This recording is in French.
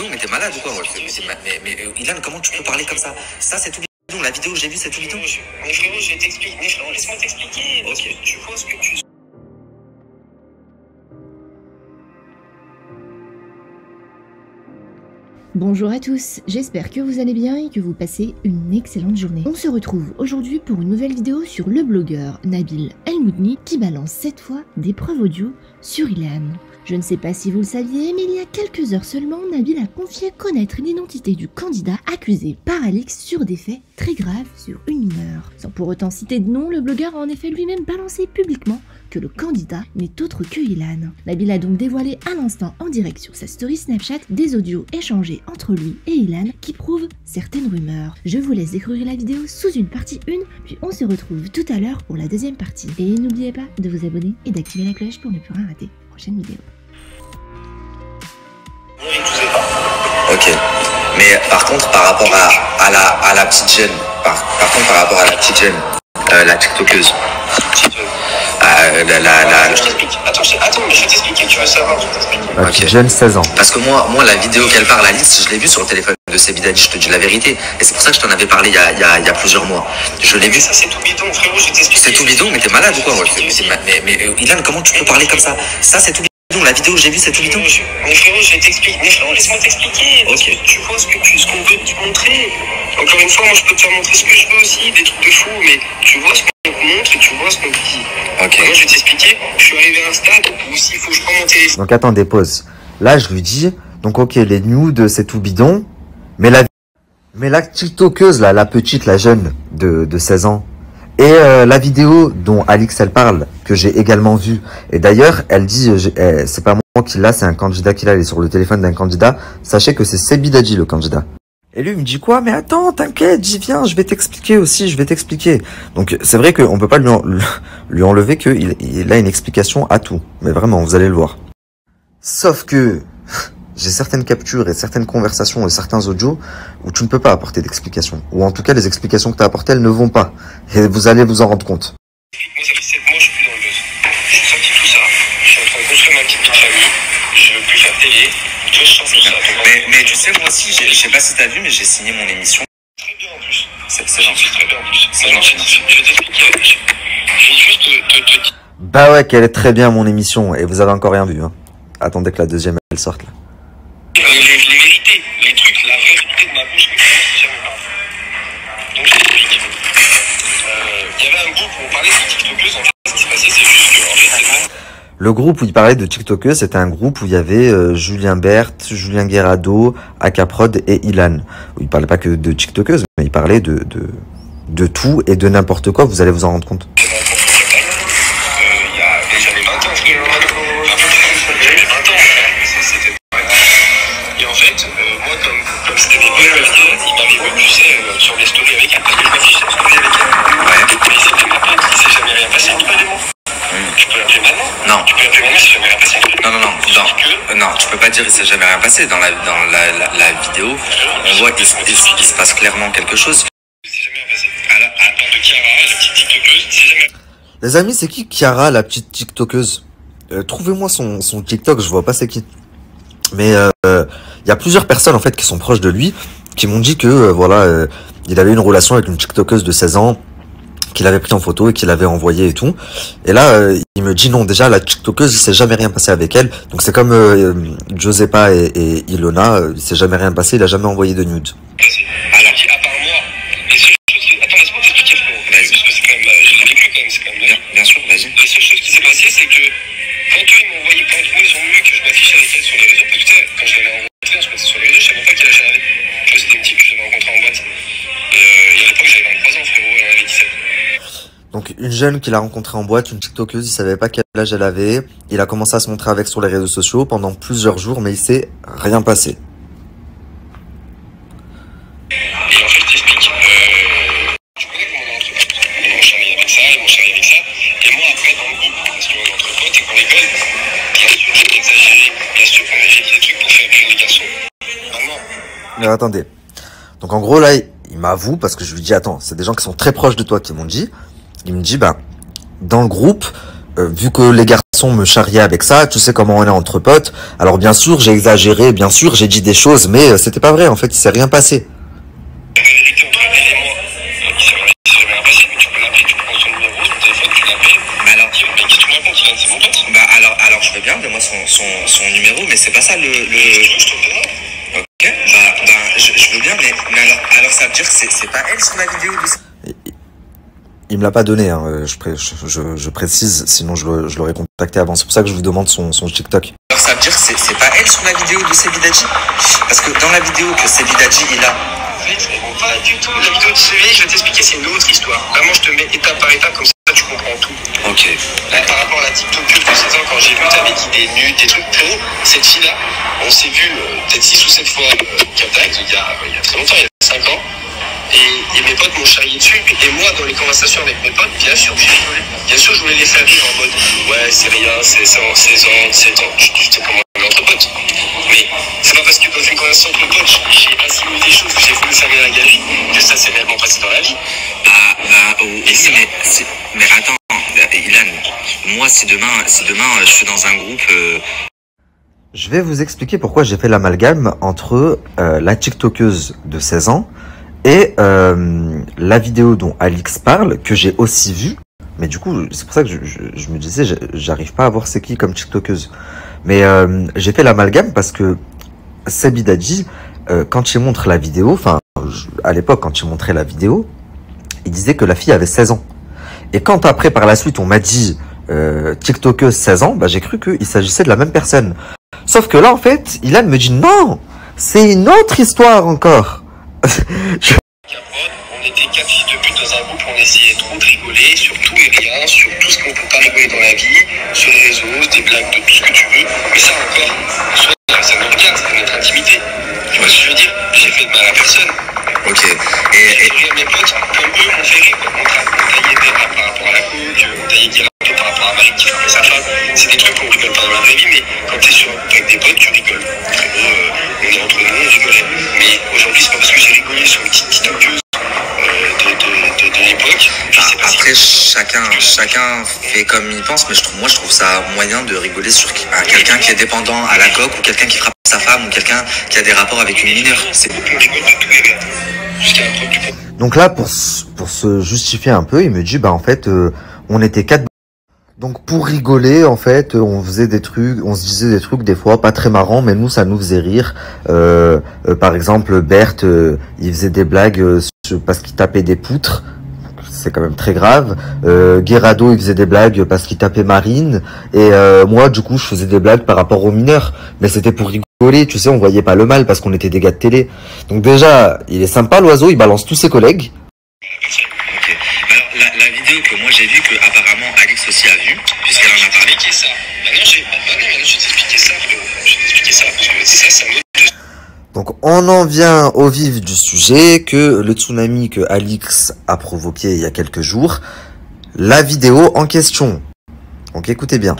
bidon, mais t'es malade ou quoi? Mais Ilan, comment tu peux parler comme ça? Ça, c'est tout bidon. La vidéo que j'ai vue, c'est tout bidon. Mais frérot, je vais t'expliquer. Mais frérot, laisse-moi t'expliquer. Parce que tu vois ce que tu... Bonjour à tous, j'espère que vous allez bien et que vous passez une excellente journée. On se retrouve aujourd'hui pour une nouvelle vidéo sur le blogueur Nabil El-Moudni qui balance cette fois des preuves audio sur Ilan. Je ne sais pas si vous le saviez, mais il y a quelques heures seulement, Nabil a confié connaître l'identité du candidat accusé par Alix sur des faits très graves sur une mineure. Sans pour autant citer de nom, le blogueur a en effet lui-même balancé publiquement que le candidat n'est autre que Ilan. Nabil a donc dévoilé à l'instant en direct sur sa story Snapchat des audios échangés entre lui et Ilan qui prouvent certaines rumeurs. Je vous laisse découvrir la vidéo sous une partie 1, puis on se retrouve tout à l'heure pour la deuxième partie. Et n'oubliez pas de vous abonner et d'activer la cloche pour ne plus rien rater. Prochaine vidéo. Ok, mais par contre par rapport à la petite jeune, par contre par rapport à la petite jeune, la tiktokeuse, Je t'explique. Attends, mais je vais t'expliquer, tu veux savoir, je vais t'expliquer. La petite jeune, 16 ans. Parce que moi la vidéo qu'elle parle, Alice, je l'ai vue sur le téléphone de Sebidadi, je te dis la vérité. Et c'est pour ça que je t'en avais parlé il y a plusieurs mois. Je l'ai vu. Ça c'est tout bidon, frérot, je vais t'expliquer. C'est tout bidon, mais t'es malade ou quoi? Mais Ilan, comment tu peux parler comme ça? Ça c'est tout bidon. La vidéo que j'ai vue, c'est tout bidon. Mais frérot, je vais t'expliquer. Mais frérot, laisse-moi t'expliquer. Ok. Tu vois ce qu'on veut te montrer. Encore une fois, moi je peux te faire montrer ce que je veux aussi, des trucs de fou, mais tu vois ce qu'on te montre et tu vois ce qu'on te dit. Ok. Moi je vais t'expliquer. Je suis arrivé à un stade où s'il faut que je prends mon téléphone. Donc attendez, pause. Là, je lui dis, donc ok, les nudes, c'est tout bidon, mais la tiktokeuse, là, la petite, la jeune de 16 ans, et la vidéo dont Alix, elle parle, que j'ai également vue, et d'ailleurs, elle dit, c'est pas moi qui l'a, c'est un candidat qui l'a, elle est sur le téléphone d'un candidat, sachez que c'est Sebidadi, le candidat. Et lui, il me dit quoi? Mais attends, t'inquiète, j'y viens, je vais t'expliquer aussi, je vais t'expliquer. Donc, c'est vrai qu'on peut pas lui enlever qu'il a une explication à tout. Mais vraiment, vous allez le voir. Sauf que j'ai certaines captures et certaines conversations et certains audios où tu ne peux pas apporter d'explication. Ou en tout cas, les explications que tu as apportées, elles ne vont pas. Et vous allez vous en rendre compte. Moi, ça fait 7 mois, je suis plus dans le buzz. Je suis sorti tout ça. Je suis en train de construire ma petite vie de famille. Je veux plus faire télé. Tu vois, je sors tout ça. Mais tu sais, moi aussi, je sais pas si t'as vu, mais j'ai signé mon émission. Très bien en plus. C'est gentil. Très bien en plus. C'est gentil. Je vais t'expliquer. Je vais juste te dire. Bah ouais, qu'elle est très bien mon émission. Et vous avez encore rien vu, hein. Attendez que la deuxième, elle sorte là. Les vérités, les trucs, la vérité de ma bouche que je jamais parlé. Donc je t'explique. Il y avait un groupe où on parlait de tiktokeuses. En fait, ce qui se passait, c'est juste que, en fait, c'est Le groupe où il parlait de TikTokers, c'était un groupe où il y avait Julien Berthe, Julien Guerrado, Akaprod et Ilan. Où il parlait pas que de TikTokers, mais il parlait de tout et de n'importe quoi, vous allez vous en rendre compte. j'avais 20 ans, frérot. J'avais 20 ans, c'était et en fait, moi, comme c'était mes potes, il m'avait vu, tu sais, sur les stories avec elle, parce que je m'affichais en story avec elle. Ouais. Mais c'était ma pote, il s'est jamais rien passé, tu peux l'appeler maintenant. Tu peux l'appeler maintenant. Non. Tu peux l'appeler maintenant, il s'est jamais rien passé. Non, tu peux pas dire il s'est jamais rien passé. Dans la vidéo, on voit qu'il se passe clairement quelque chose. Il s'est jamais rien passé. À part de Chiara, la petite tiktokeuse, il s'est jamais. Les amis, c'est qui Chiara, la petite TikTokeuse? Trouvez-moi son TikTok, je vois pas c'est qui. Mais il y a plusieurs personnes en fait qui sont proches de lui qui m'ont dit que voilà, il avait une relation avec une TikTokeuse de 16 ans qu'il avait pris en photo et qu'il avait envoyé et tout. Et là, il me dit non, déjà la TikTokeuse, il s'est jamais rien passé avec elle. Donc c'est comme Josepa et Ilona, il s'est jamais rien passé, il a jamais envoyé de nudes. Alors, à part moi, les seules choses qui... Attends, laisse-moi t'expliquer, frérot. Parce que c'est quand même... Je l'ai vécu quand même, c'est quand même... Bien sûr, vas-y. Les seules choses qui s'est passé, c'est que quand eux, ils m'ont envoyé, quand eux, ils ont voulu que je m'affichais avec elle sur les réseaux, parce que tu sais, quand je l'avais rencontrée, on se passait sur les réseaux, je savais même pas quel âge elle avait. Tu vois, c'était une type que j'avais rencontrée en boîte. Et à l'époque, j'avais 23 ans, frérot, elle en avait 17. Donc une jeune qu'il a rencontrée en boîte, une TikTokeuse, il savait pas quel âge elle avait. Il a commencé à se montrer avec sur les réseaux sociaux pendant plusieurs jours, mais il s'est rien passé. Et en fait, je t'explique. Tu connais comment on est entre potes. Ils m'ont charrié avec ça, ils m'ont charrié avec ça. Et moi, après, dans le groupe, parce qu'on est entre potes et qu'on rigole, bien sûr, j'ai exagéré. Bien sûr qu'on a fait des trucs pour faire plus les garçons. Maintenant. Mais attendez. Donc en gros là, il m'avoue parce que je lui dis attends, c'est des gens qui sont très proches de toi qui m'ont dit. Il me dit bah dans le groupe, vu que les garçons façon me charrier avec ça. Tu sais comment on est entre potes. Alors bien sûr, j'ai exagéré, bien sûr, j'ai dit des choses, mais c'était pas vrai. En fait, il s'est rien passé. La vérité entre elle et moi, il s'est rien passé, mais tu peux l'appeler, tu prends son numéro, son téléphone, tu l'appelles. Mais alors, Qu'est-ce que tu me racontes, Ilan, c'est mon pote. bah alors je veux bien, donne-moi son numéro, mais c'est pas ça le. Je te le donne. Ok, je veux bien, mais alors ça veut dire que c'est pas elle sur la vidéo de. Il me l'a pas donné, hein. Je précise, sinon je l'aurais contacté avant. C'est pour ça que je vous demande son TikTok. Alors ça veut dire que c'est pas elle sur la vidéo de Sebidadji? Parce que dans la vidéo que Sebidadji il a. En fait, pas du tout. La vidéo de Sebidadji, je vais t'expliquer, c'est une autre histoire. Vraiment, je te mets étape par étape, comme ça tu comprends tout. Ok. Là, par rapport à la TikTokeuse de 16 ans, quand j'ai vu que t'avais dit des nudes, des trucs pro, cette fille-là, on s'est vu peut-être 6 ou 7 fois contact, il y a très longtemps, il y a 5 ans. Et mes potes m'ont charrié dessus. Et moi, dans les conversations avec mes potes, bien sûr que j'ai rigolé. Bien sûr, je voulais les faire rire en mode ouais, c'est rien, c'est 16 ans, 17 ans. Je sais comment on est entre potes. Mais c'est pas parce que dans une conversation entre potes, j'ai assimilé des choses que j'ai voulu servir à la galerie que ça s'est réellement passé dans la vie. Oui, mais attends, Ilan, moi si demain je suis dans un groupe. Je vais vous expliquer pourquoi j'ai fait l'amalgame entre la TikTokeuse de 16 ans et la vidéo dont Alix parle, que j'ai aussi vue. Mais du coup, c'est pour ça que je me disais, j'arrive pas à voir c'est qui comme TikTokeuse. Mais j'ai fait l'amalgame parce que Sebidadji, quand il montre la vidéo, enfin, à l'époque, quand il montrait la vidéo, il disait que la fille avait 16 ans. Et quand après, par la suite, on m'a dit TikTokeuse 16 ans, bah, j'ai cru qu'il s'agissait de la même personne. Sauf que là, en fait, Ilan me dit non, c'est une autre histoire encore. On était 4 fils de pute dans un groupe, on essayait trop de rigoler sur tout et rien, sur tout ce qu'on peut pas rigoler dans la vie, sur les réseaux, des blagues, de tout ce que tu veux. Mais ça encore, soit ça nous regarde, c'est notre intimité. Tu vois ce que je veux dire? J'ai fait de mal à personne. Ok. J'ai fait rire mes potes, comme eux m'ont fait rire. On taillait des rats par rapport à la coke, on taillait des rats par rapport à Marie qui frappait sa femme. C'est des trucs qu'on rigole pas dans la vraie vie, mais quand t'es avec des potes, tu rigoles. On est entre nous, on rigolait. Mais aujourd'hui, c'est pas parce que j'ai rigolé sur une petite TikTokeuse de l'époque. Après, chacun fait comme il pense, mais je trouve ça moyen de rigoler sur quelqu'un qui est dépendant à la coke, ou quelqu'un qui frappe sa femme, ou quelqu'un qui a des rapports avec une mineure. On rigole de tous les gars. Jusqu'à un truc du. Donc là, pour se justifier un peu, il me dit, bah en fait, on était 4. Donc pour rigoler, en fait, on faisait des trucs, on se disait des trucs des fois pas très marrants, mais nous, ça nous faisait rire. Par exemple, Berthe, il faisait des blagues parce qu'il tapait des poutres. C'est quand même très grave. Guerrado, il faisait des blagues parce qu'il tapait Marine. Et moi, du coup, je faisais des blagues par rapport aux mineurs. Mais c'était pour rigoler, tu sais, on voyait pas le mal parce qu'on était des gars de télé. Donc déjà, il est sympa, l'oiseau, il balance tous ses collègues. Ok. Alors, la vidéo que moi j'ai vue, que apparemment Alix aussi a vue, puisqu'elle en a parlé. Ça. Maintenant, je vais t'expliquer ça, frérot. Je vais t'expliquer ça, parce que ça me. Donc on en vient au vif du sujet, que le tsunami que Alix a provoqué il y a quelques jours, la vidéo en question. Donc écoutez bien.